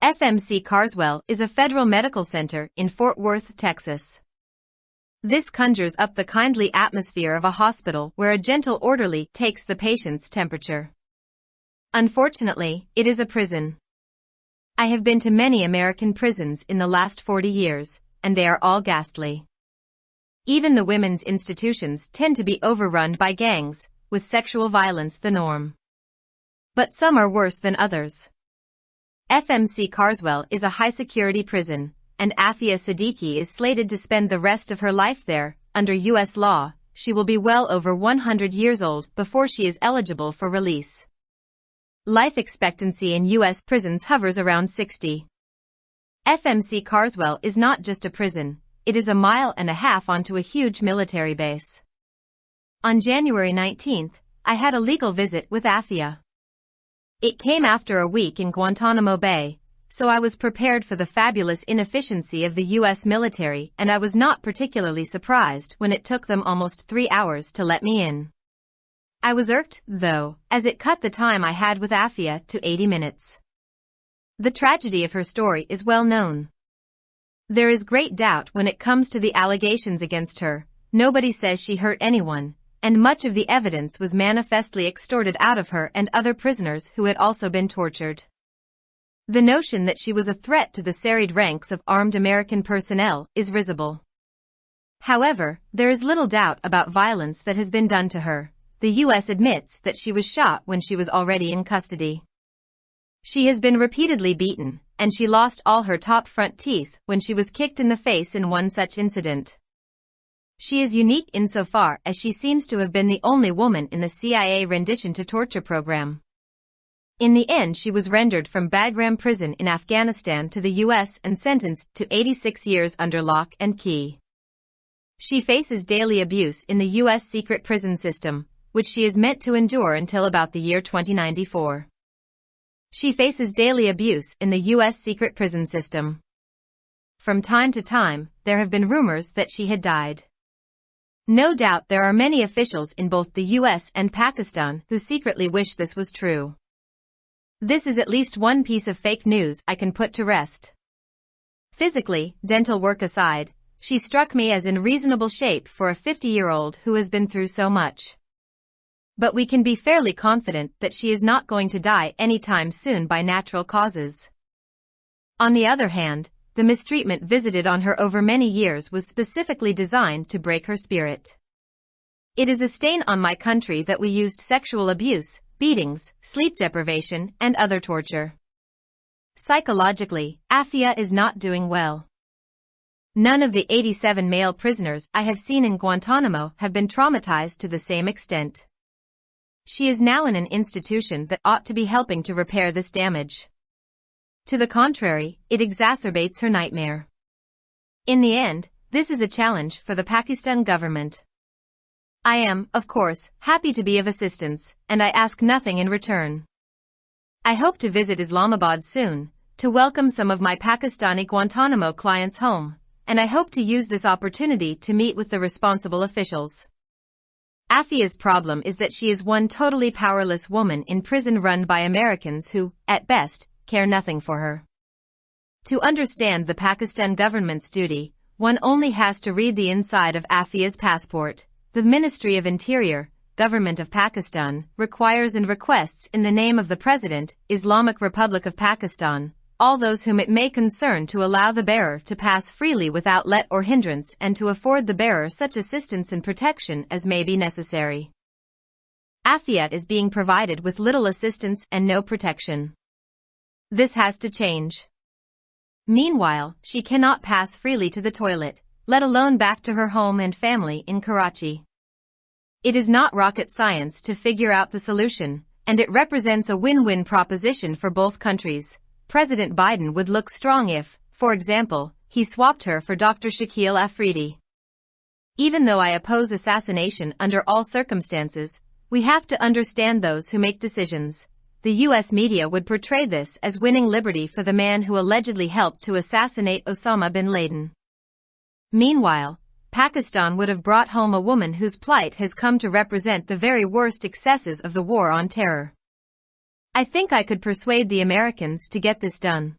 FMC CARSWELL is a federal medical center in Fort Worth, Texas. This conjures up the kindly atmosphere of a hospital where a gentle orderly takes the patient's temperature. Unfortunately, it is a prison. I have been to many American prisons in the last 40 years, and they are all ghastly. Even the women's institutions tend to be overrun by gangs, with sexual violence the norm. But some are worse than others. FMC CARSWELL is a high-security prison, and Aafia Siddiqui is slated to spend the rest of her life there. Under U.S. law, she will be well over 100 years old before she is eligible for release. Life expectancy in U.S. prisons hovers around 60. FMC CARSWELL is not just a prison, it is a mile and a half onto a huge military base. On January 19th, I had a legal visit with Aafia. It came after a week in Guantanamo Bay, so I was prepared for the fabulous inefficiency of the U.S. military, and I was not particularly surprised when it took them almost 3 hours to let me in. I was irked, though, as it cut the time I had with Aafia to 80 minutes. The tragedy of her story is well known. There is great doubt when it comes to the allegations against her. Nobody says she hurt anyone, and much of the evidence was manifestly extorted out of her and other prisoners who had also been tortured. The notion that she was a threat to the serried ranks of armed American personnel is risible. However, there is little doubt about violence that has been done to her. The U.S. admits that she was shot when she was already in custody. She has been repeatedly beaten, and she lost all her top front teeth when she was kicked in the face in one such incident. She is unique insofar as she seems to have been the only woman in the CIA rendition to torture program. In the end, she was rendered from Bagram prison in Afghanistan to the U.S. and sentenced to 86 years under lock and key. She faces daily abuse in the U.S. secret prison system, which she is meant to endure until about the year 2094. She faces daily abuse in the U.S. secret prison system. From time to time, there have been rumors that she had died. No doubt there are many officials in both the U.S. and Pakistan who secretly wish this was true. This is at least one piece of fake news I can put to rest. Physically, dental work aside, she struck me as in reasonable shape for a 50-year-old who has been through so much. But we can be fairly confident that she is not going to die anytime soon by natural causes. On the other hand, the mistreatment visited on her over many years was specifically designed to break her spirit. It is a stain on my country that we used sexual abuse, beatings, sleep deprivation, and other torture. Psychologically, Aafia is not doing well. None of the 87 male prisoners I have seen in Guantanamo have been traumatized to the same extent. She is now in an institution that ought to be helping to repair this damage. To the contrary, it exacerbates her nightmare. In the end, this is a challenge for the Pakistan government. I am, of course, happy to be of assistance, and I ask nothing in return. I hope to visit Islamabad soon, to welcome some of my Pakistani Guantanamo clients home, and I hope to use this opportunity to meet with the responsible officials. Aafia's problem is that she is one totally powerless woman in prison run by Americans who, at best, care nothing for her. To understand the Pakistan government's duty, one only has to read the inside of Aafia's passport. The Ministry of Interior, Government of Pakistan, requires and requests in the name of the President, Islamic Republic of Pakistan, all those whom it may concern to allow the bearer to pass freely without let or hindrance and to afford the bearer such assistance and protection as may be necessary. Aafia is being provided with little assistance and no protection. This has to change. Meanwhile, she cannot pass freely to the toilet, let alone back to her home and family in Karachi. It is not rocket science to figure out the solution, and it represents a win-win proposition for both countries. President Biden would look strong if, for example, he swapped her for Dr. Shakil Afridi. Even though I oppose assassination under all circumstances, we have to understand those who make decisions. The U.S. media would portray this as winning liberty for the man who allegedly helped to assassinate Osama bin Laden. Meanwhile, Pakistan would have brought home a woman whose plight has come to represent the very worst excesses of the war on terror. I think I could persuade the Americans to get this done.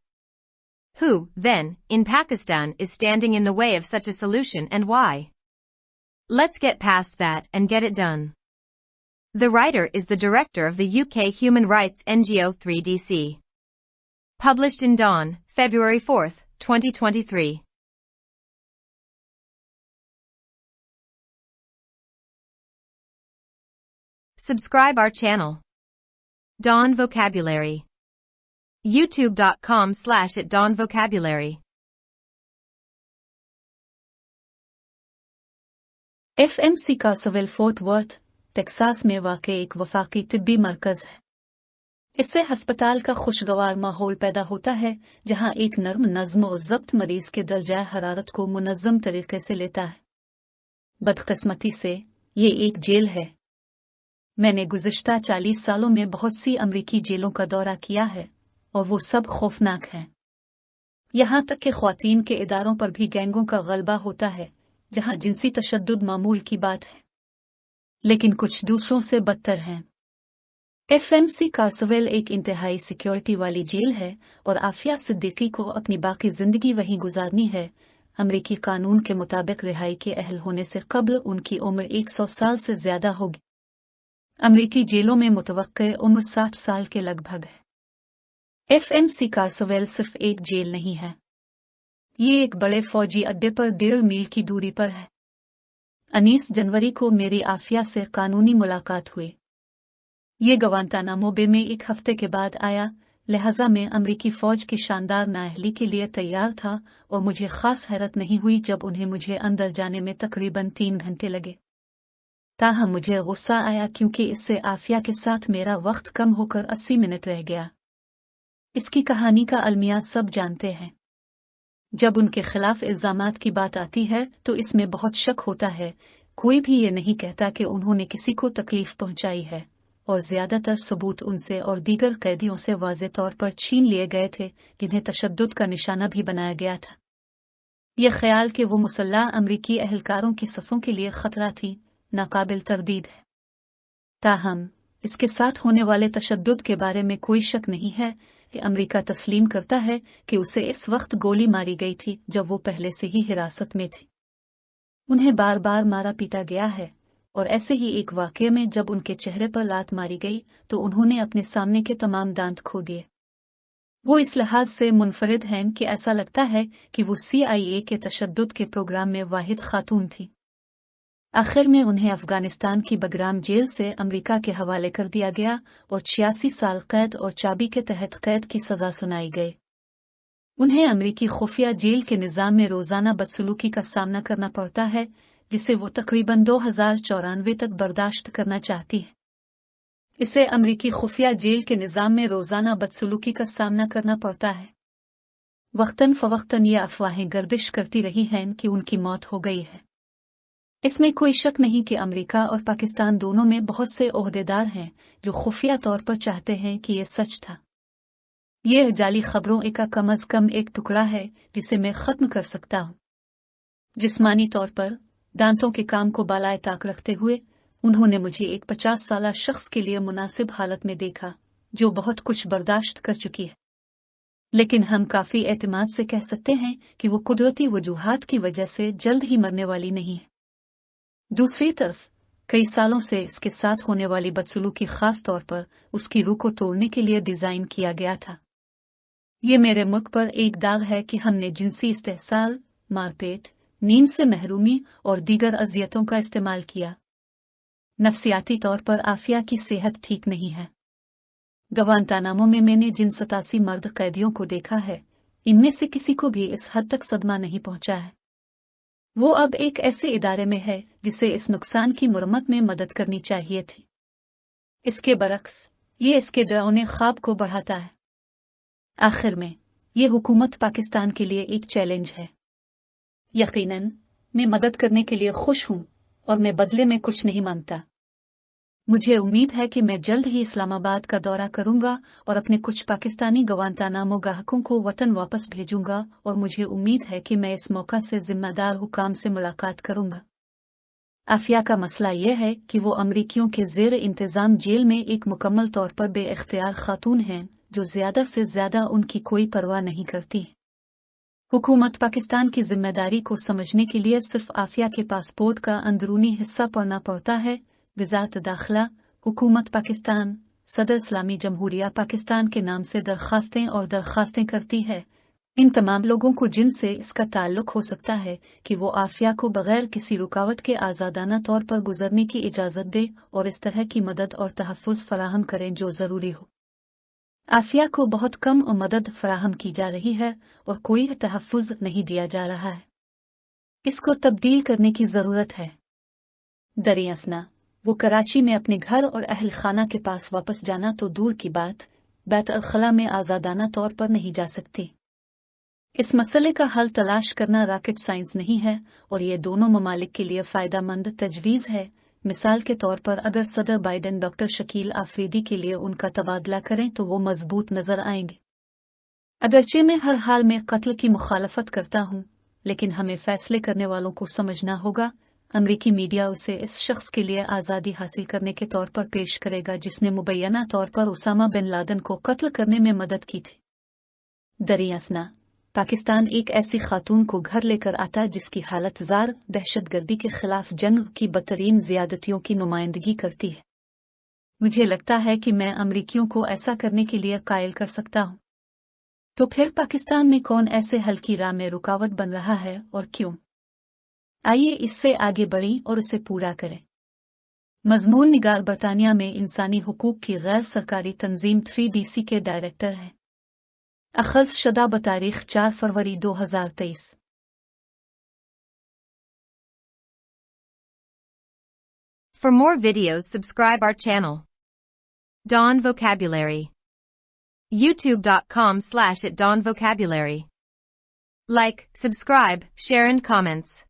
Who, then, in Pakistan is standing in the way of such a solution and why? Let's get past that and get it done. The writer is the director of the UK human rights NGO 3DC. Published in Dawn, February 4, 2023. Subscribe our channel. Dawn Vocabulary. youtube.com/@dawnvocabulary. FMC CARSWELL fort worth, Texas में वाक़ एक वफाकी तिब्बी मरकज़ है। इससे हस्पताल का खुशगवार माहौल पैदा होता है, जहां एक नर्म नज़्म और ज़ब्त मरीज के दर्जा हरारत को मुनज़्ज़म तरीके से लेता है। बदकिस्मती से, ये एक जेल है। मैंने गुज़िश्ता 40 सालों में बहुत सी अमरीकी जेलों का दौरा किया है, और वो सब खौफनाक हैं। यहाँ तक कि ख्वातीन के इदारों पर भी गैंगों का गलबा होता है, जहाँ जिनसी तशद्दुद मामूल की बात है। लेकिन कुछ दूसरों से बदतर हैं। FMC CARSWELL एक इंतहाई सिक्योरिटी वाली जेल है और आफिया सिद्दीकी को अपनी बाकी जिंदगी वहीं गुजारनी है। अमरीकी कानून के मुताबिक रिहाई के अहल होने से कबल उनकी उम्र 100 साल से ज्यादा होगी। अमरीकी जेलों में मुतवक्के उम्र 60 साल के लगभग है। FMC CARSWELL सिर्फ एक जेल नहीं है। ये एक बड़े फौजी अड्डे पर 1.5 मील की दूरी पर है। 19 जनवरी को मेरी आफिया से कानूनी मुलाकात हुई। ये गवांतानामो बे में एक हफ्ते के बाद आया, लिहाजा मैं अमरीकी फौज की शानदार नाअहली के लिए तैयार था और मुझे खास हैरत नहीं हुई जब उन्हें मुझे अंदर जाने में तकरीबन 3 घंटे लगे। ताहम मुझे गुस्सा आया क्योंकि इससे आफिया के साथ मेरा वक्त कम होकर 80 मिनट रह गया। इसकी कहानी का अलमिया सब जानते हैं। जब उनके खिलाफ इल्जामात की बात आती है तो इसमें बहुत शक होता है। कोई भी ये नहीं कहता कि उन्होंने किसी को तकलीफ पहुंचाई है, और ज्यादातर सबूत उनसे और दीगर कैदियों से वाज़े तौर पर छीन लिए गए थे, जिन्हें तशद्दुद का निशाना भी बनाया गया था। यह ख्याल कि वो मुसल्लह अमरीकी अहलकारों की सफ़ों के लिए खतरा थी, नाकाबिल तरदीद है। ताहम, इसके साथ होने वाले तशद्दुद के बारे में कोई शक नहीं है कि अमरीका तस्लीम करता है कि उसे इस वक्त गोली मारी गई थी जब वो पहले से ही हिरासत में थी। उन्हें बार बार मारा पीटा गया है, और ऐसे ही एक वाक़ये में जब उनके चेहरे पर लात मारी गई तो उन्होंने अपने सामने के तमाम दांत खो दिए। वो इस लिहाज से मुनफरिद हैं कि ऐसा लगता है कि वो CIA के तशद्दुद के प्रोग्राम में वाहिद खातून थी। आखिर में उन्हें अफगानिस्तान की बगराम जेल से अमरीका के हवाले कर दिया गया और 86 साल कैद और चाबी के तहत कैद की सजा सुनाई गई। उन्हें अमरीकी खुफिया जेल के निज़ाम में रोज़ाना बदसलूकी का सामना करना पड़ता है, जिसे वो तकरीबन 2094 तक बर्दाश्त करना चाहती है। इसे अमरीकी खुफिया जेल के निज़ाम में रोज़ाना बदसलूकी का सामना करना पड़ता है। वक्तन फ़वक्तन ये अफवाहें गर्दिश करती रही हैं कि उनकी मौत हो गई है। इसमें कोई शक नहीं कि अमरीका और पाकिस्तान दोनों में बहुत से ओहदेदार हैं जो खुफिया तौर पर चाहते हैं कि ये सच था। यह जाली खबरों का कम अज़ कम एक टुकड़ा है जिसे मैं ख़त्म कर सकता हूँ। जिस्मानी तौर पर दांतों के काम को बालाए ताक रखते हुए उन्होंने मुझे एक 50 साला शख्स के लिए मुनासिब हालत में देखा, जो बहुत कुछ बर्दाश्त कर चुकी है। लेकिन हम काफ़ी एतमाद से कह सकते हैं कि वो कुदरती वजूहात की वजह से जल्द ही मरने वाली नहीं है। दूसरी तरफ कई सालों से इसके साथ होने वाली बदसलूकी खास तौर पर उसकी रूह को तोड़ने के लिए डिज़ाइन किया गया था। ये मेरे मुख पर एक दाग है कि हमने जिनसी इस्तेहसाल, मारपीट, नींद से महरूमी और दीगर अजियतों का इस्तेमाल किया। नफसियाती तौर पर आफिया की सेहत ठीक नहीं है। गवांतानामो में मैंने जिन 87 मर्द कैदियों को देखा है, इनमें से किसी को भी इस हद तक सदमा नहीं पहुंचा है। वो अब एक ऐसे इदारे में है जिसे इस नुकसान की मुरम्मत में मदद करनी चाहिए थी। इसके बरक्स, ये इसके डरावने ख्वाब को बढ़ाता है। आखिर में, ये हुकूमत पाकिस्तान के लिए एक चैलेंज है। यकीनन, मैं मदद करने के लिए खुश हूँ और मैं बदले में कुछ नहीं मांगता। मुझे उम्मीद है कि मैं जल्द ही इस्लामाबाद का दौरा करूंगा और अपने कुछ पाकिस्तानी गवांतानामो गाहकों को वतन वापस भेजूंगा, और मुझे उम्मीद है कि मैं इस मौका से जिम्मेदार हुकाम से मुलाकात करूंगा। आफिया का मसला यह है कि वो अमरीकियों के ज़ेर इंतज़ाम जेल में एक मुकम्मल तौर पर बेइख्तियार खातून हैं जो ज़्यादा से ज़्यादा उनकी कोई परवाह नहीं करती। हुकूमत पाकिस्तान की जिम्मेदारी को समझने के लिए सिर्फ आफिया के पासपोर्ट का अंदरूनी हिस्सा पढ़ना पड़ता है। वज़ारत दाखिला, हुकूमत पाकिस्तान, सदर इस्लामी जमहूरिया पाकिस्तान के नाम से दरखास्तें करती है। इन तमाम लोगों को जिनसे इसका ताल्लुक हो सकता है कि वो आफिया को बगैर किसी रुकावट के आज़ादाना तौर पर गुजरने की इजाज़त दे और इस तरह की मदद और तहफ़्फ़ुज़ फराहम करें जो ज़रूरी हो। आफिया को बहुत कम मदद फराहम की जा रही है और कोई तहफ़्फ़ुज़ नहीं दिया जा रहा है। इसको तब्दील करने की ज़रूरत है। दरियासना, वो कराची में अपने घर और अहल खाना के पास वापस जाना तो दूर की बात, बैत अल खला में आज़ादाना तौर पर नहीं जा सकती। इस मसले का हल तलाश करना रॉकेट साइंस नहीं है और ये दोनों ममालिक के लिए फ़ायदेमंद तजवीज़ है। मिसाल के तौर पर अगर सदर बाइडेन डॉक्टर शकील आफरीदी के लिए उनका तबादला करें तो वो मजबूत नजर आएंगे। अगरचे मैं हर हाल में कत्ल की मुखालफत करता हूँ, लेकिन हमें फैसले करने वालों को समझना होगा। अमरीकी मीडिया उसे इस शख्स के लिए आज़ादी हासिल करने के तौर पर पेश करेगा जिसने मुबैना तौर पर उसामा बिन लादेन को कत्ल करने में मदद की थी। दरियासना, पाकिस्तान एक ऐसी खातून को घर लेकर आता जिसकी हालत ज़ार दहशतगर्दी के खिलाफ जंग की बदतरीन ज़ियादतियों की नुमाइंदगी करती है। मुझे लगता है कि मैं अमरीकियों को ऐसा करने के लिए कायल कर सकता हूँ। तो फिर पाकिस्तान में कौन ऐसे हल की राह में रुकावट बन रहा है और क्यों? आइए इससे आगे बढ़ें और उसे पूरा करें। मज़मून निगार बरतानिया में इंसानी हुकूक की गैर सरकारी तंजीम 3DC के डायरेक्टर हैं। अखज़ शदा बतारीख 4 फरवरी 2023। For more videos, subscribe our channel. Dawn Vocabulary. YouTube.com/@dawnvocabulary. Like, subscribe, share and comments.